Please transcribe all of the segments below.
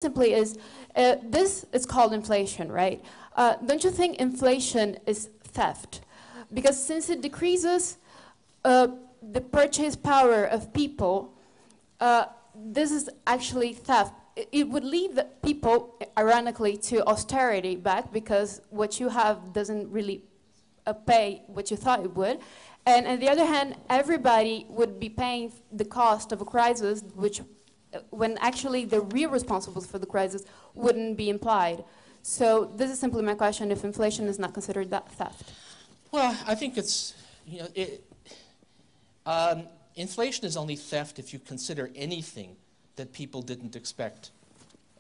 simply is, this is called inflation, right? Don't you think inflation is theft? Because since it decreases the purchase power of people, this is actually theft. It would lead the people, ironically, to austerity back, because what you have doesn't really pay what you thought it would. And on the other hand, everybody would be paying the cost of a crisis, which, when actually the real responsibles for the crisis wouldn't be implied. So this is simply my question, if inflation is not considered that theft. Well, I think it's, inflation is only theft if you consider anything that people didn't expect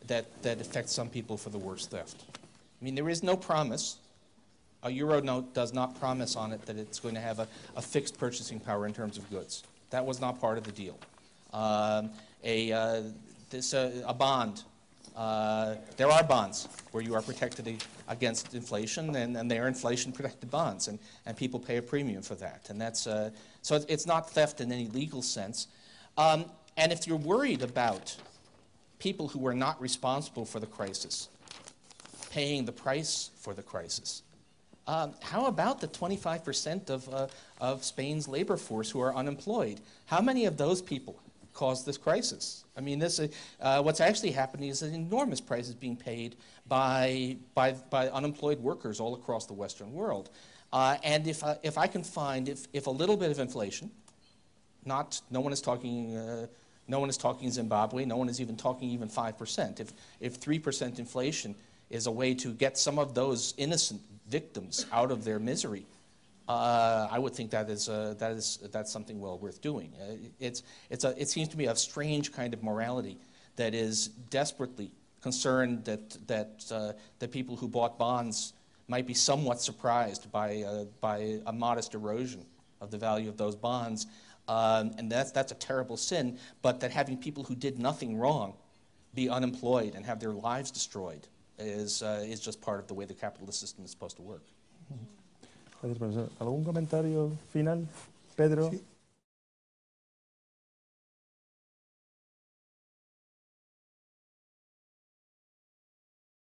that affects some people for the worse theft. I mean, there is no promise. A euro note does not promise on it that it's going to have a fixed purchasing power in terms of goods. That was not part of the deal. A bond. There are bonds where you are protected against inflation, and they are inflation-protected bonds, and people pay a premium for that. And that's so it's not theft in any legal sense. And if you're worried about people who were not responsible for the crisis paying the price for the crisis, how about the 25% of Spain's labor force who are unemployed? How many of those people caused this crisis? I mean, what's actually happening is an enormous price is being paid by unemployed workers all across the Western world. And if I can find, if a little bit of inflation, no one is talking Zimbabwe, no one is even talking even 5%. If 3% inflation is a way to get some of those innocent victims out of their misery, I would think that's something well worth doing. It seems to me a strange kind of morality that is desperately concerned that people who bought bonds might be somewhat surprised by a modest erosion of the value of those bonds, and that's a terrible sin. But that having people who did nothing wrong be unemployed and have their lives destroyed is just part of the way the capitalist system is supposed to work. Gracias, profesor. ¿Algún comentario final, Pedro? Sí.